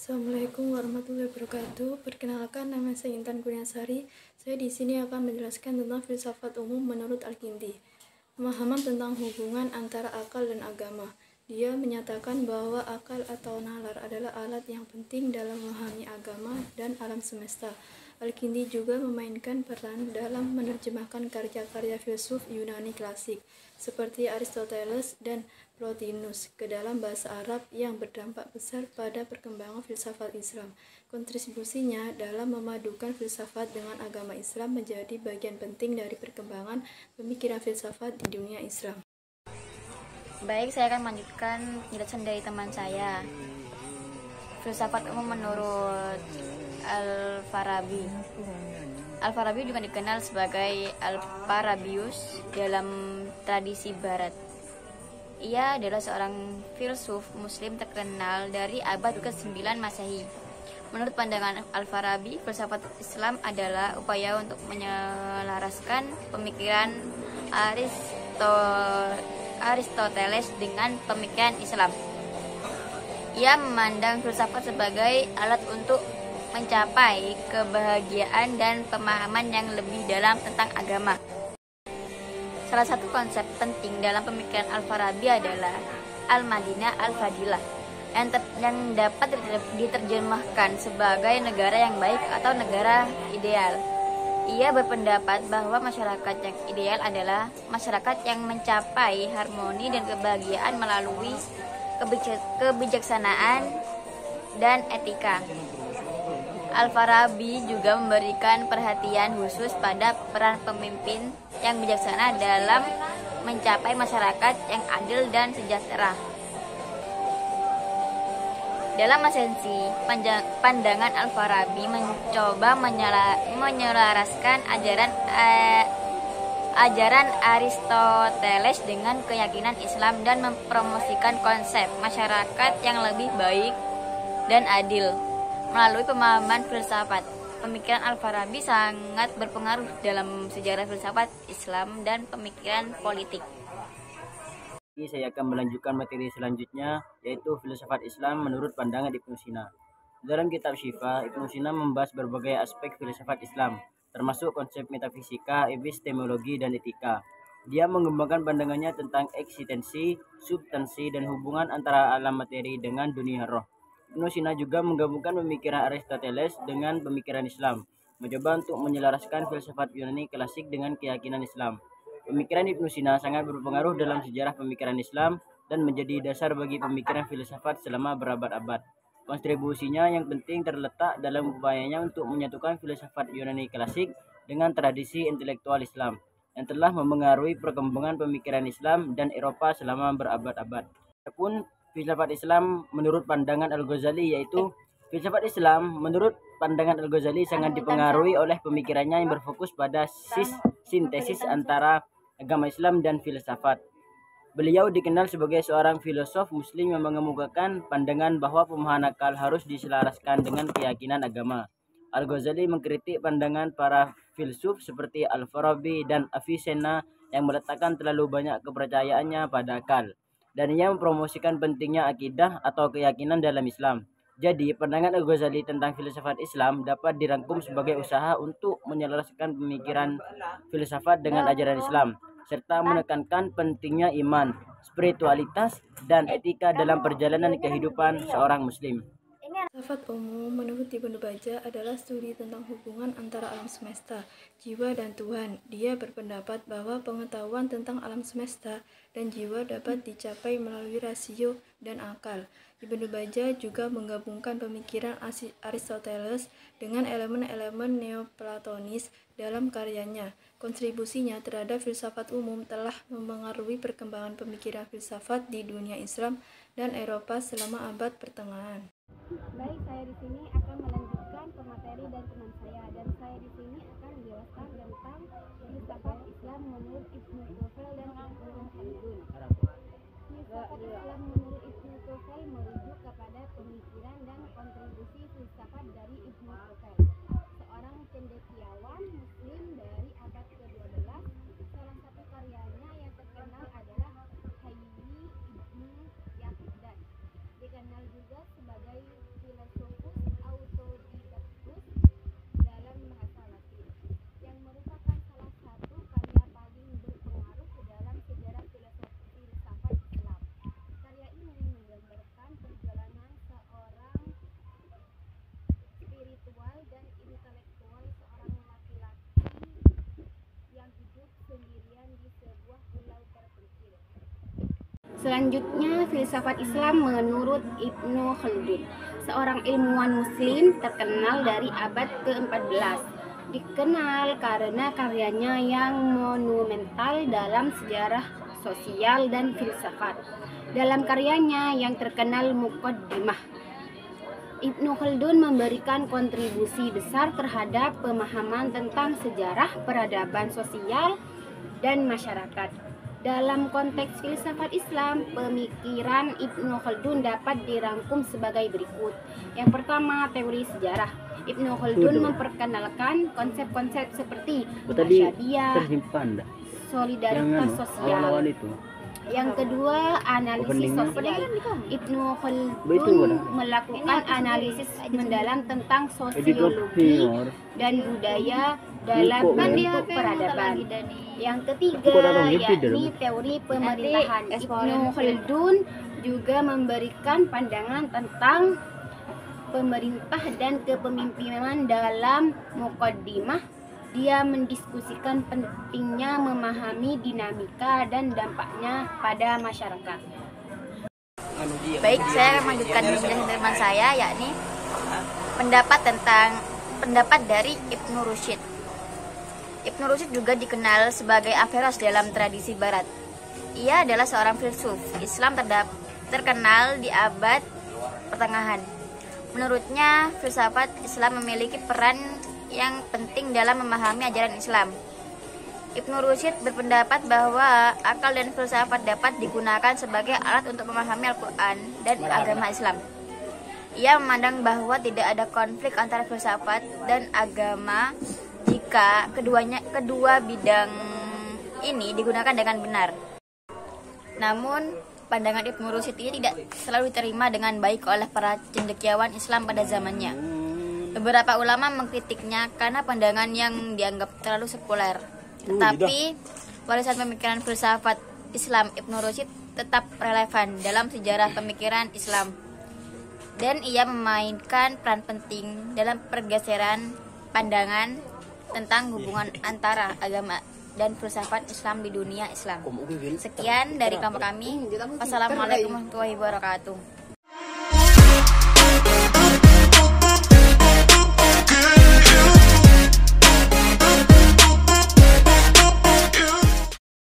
Assalamualaikum warahmatullahi wabarakatuh. Perkenalkan, nama saya Intan Kurniasari. Saya di sini akan menjelaskan tentang filsafat umum menurut Al-Kindi. Pemahaman tentang hubungan antara akal dan agama. Dia menyatakan bahwa akal atau nalar adalah alat yang penting dalam memahami agama dan alam semesta. Al-Kindi juga memainkan peran dalam menerjemahkan karya-karya filsuf Yunani klasik seperti Aristoteles dan Plotinus ke dalam bahasa Arab yang berdampak besar pada perkembangan filsafat Islam. Kontribusinya dalam memadukan filsafat dengan agama Islam menjadi bagian penting dari perkembangan pemikiran filsafat di dunia Islam. Baik, saya akan melanjutkan penjelasan dari teman saya. Filsafat umum menurut Al-Farabi. Al-Farabi juga dikenal sebagai Al-Farabius dalam tradisi barat. Ia adalah seorang filsuf muslim terkenal dari abad ke-9 Masehi. Menurut pandangan Al-Farabi, filsafat Islam adalah upaya untuk menyelaraskan pemikiran Aristoteles dengan pemikiran Islam. Ia memandang filsafat sebagai alat untuk mencapai kebahagiaan dan pemahaman yang lebih dalam tentang agama. Salah satu konsep penting dalam pemikiran Al-Farabi adalah Al-Madinah Al-Fadilah yang dapat diterjemahkan sebagai negara yang baik atau negara ideal. Ia berpendapat bahwa masyarakat yang ideal adalah masyarakat yang mencapai harmoni dan kebahagiaan melalui kebijaksanaan dan etika. Al-Farabi juga memberikan perhatian khusus pada peran pemimpin yang bijaksana dalam mencapai masyarakat yang adil dan sejahtera. Dalam esensi, pandangan Al-Farabi mencoba menyelaraskan ajaran Aristoteles dengan keyakinan Islam dan mempromosikan konsep masyarakat yang lebih baik dan adil. Melalui pemahaman filsafat, pemikiran Al-Farabi sangat berpengaruh dalam sejarah filsafat Islam dan pemikiran politik. Saya akan melanjutkan materi selanjutnya, yaitu filsafat Islam menurut pandangan Ibnu Sina. Dalam kitab Syifa, Ibnu Sina membahas berbagai aspek filsafat Islam, termasuk konsep metafisika, epistemologi, dan etika. Dia mengembangkan pandangannya tentang eksistensi, substansi, dan hubungan antara alam materi dengan dunia roh. Ibnu Sina juga menggabungkan pemikiran Aristoteles dengan pemikiran Islam, mencoba untuk menyelaraskan filsafat Yunani klasik dengan keyakinan Islam. Pemikiran Ibnu Sina sangat berpengaruh dalam sejarah pemikiran Islam dan menjadi dasar bagi pemikiran filsafat selama berabad-abad. Kontribusinya yang penting terletak dalam upayanya untuk menyatukan filsafat Yunani klasik dengan tradisi intelektual Islam yang telah memengaruhi perkembangan pemikiran Islam dan Eropa selama berabad-abad. Adapun filsafat Islam menurut pandangan Al-Ghazali, yaitu filsafat Islam menurut pandangan Al-Ghazali sangat dipengaruhi oleh pemikirannya yang berfokus pada sintesis antara agama Islam dan filsafat. Beliau dikenal sebagai seorang filosof muslim yang mengemukakan pandangan bahwa pemahaman akal harus diselaraskan dengan keyakinan agama. Al-Ghazali mengkritik pandangan para filsuf seperti Al-Farabi dan Avicenna yang meletakkan terlalu banyak kepercayaannya pada akal, dan ia mempromosikan pentingnya akidah atau keyakinan dalam Islam. Jadi, pandangan Al-Ghazali tentang filsafat Islam dapat dirangkum sebagai usaha untuk menyelaraskan pemikiran filsafat dengan ajaran Islam, serta menekankan pentingnya iman, spiritualitas, dan etika dalam perjalanan kehidupan seorang muslim. Filsafat umum menurut Ibnu Bajjah adalah studi tentang hubungan antara alam semesta, jiwa, dan Tuhan. Dia berpendapat bahwa pengetahuan tentang alam semesta dan jiwa dapat dicapai melalui rasio dan akal. Ibnu Bajjah juga menggabungkan pemikiran Aristoteles dengan elemen-elemen Neoplatonis dalam karyanya. Kontribusinya terhadap filsafat umum telah mempengaruhi perkembangan pemikiran filsafat di dunia Islam dan Eropa selama abad pertengahan. Baik, saya di sini akan melanjutkan pemateri dari teman saya, dan saya di sini akan menjelaskan tentang filsafat Islam menurut Ibnu Tufel dan Ibnu Khaldun. Filsafat Islam menurut Ibnu Tufel merujuk kepada pemikiran dan kontribusi filsafat dari Ibnu Tufel, seorang cendekiawan Muslim dari abad ke-12. Salah satu karyanya yang terkenal adalah Hayyi Ibnu Yaqdan, dikenal juga sebagai filosofus autodidaktus dalam bahasa Latin, yang merupakan salah satu karya paling berpengaruh dalam sejarah filsafat Islam. Karya ini menggambarkan perjalanan seorang spiritual dan intelektual seorang laki-laki yang hidup sendirian di sebuah pulau terpencil. Selanjutnya, filsafat Islam menurut Ibnu Khaldun, seorang ilmuwan Muslim terkenal dari abad ke-14. Dikenal karena karyanya yang monumental dalam sejarah sosial dan filsafat. Dalam karyanya yang terkenal Muqaddimah, Ibnu Khaldun memberikan kontribusi besar terhadap pemahaman tentang sejarah, peradaban sosial, dan masyarakat. Dalam konteks filsafat Islam, pemikiran Ibnu Khaldun dapat dirangkum sebagai berikut. Yang pertama, teori sejarah. Ibnu Khaldun memperkenalkan konsep-konsep seperti masyadiah, solidaritas sosial. Yang kedua, analisis sosial. Ibnu Khaldun melakukan analisis mendalam tentang sosiologi dan budaya dalam bentuk peradaban. Yang ketiga, yakni teori pemerintahan. Ibnu Khaldun juga memberikan pandangan tentang pemerintah dan kepemimpinan dalam Muqaddimah. Dia mendiskusikan pentingnya memahami dinamika dan dampaknya pada masyarakat. Baik, saya akan melanjutkan penjelasan teman saya, yakni pendapat dari Ibnu Rusyid. Ibnu Rusyid juga dikenal sebagai Averroes dalam tradisi Barat. Ia adalah seorang filsuf Islam terkenal di abad pertengahan. Menurutnya, filsafat Islam memiliki peran yang penting dalam memahami ajaran Islam. Ibnu Rusyid berpendapat bahwa akal dan filsafat dapat digunakan sebagai alat untuk memahami Al-Quran dan agama Islam. Ia memandang bahwa tidak ada konflik antara filsafat dan agama jika kedua bidang ini digunakan dengan benar. Namun, pandangan Ibnu Rusyid ini tidak selalu diterima dengan baik oleh para cendekiawan Islam pada zamannya. Beberapa ulama mengkritiknya karena pandangan yang dianggap terlalu sekuler. Tetapi warisan pemikiran filsafat Islam Ibnu Rusyid tetap relevan dalam sejarah pemikiran Islam, dan ia memainkan peran penting dalam pergeseran pandangan tentang hubungan antara agama dan filsafat Islam di dunia Islam. Sekian dari kelompok kami. Wassalamualaikum warahmatullahi wabarakatuh.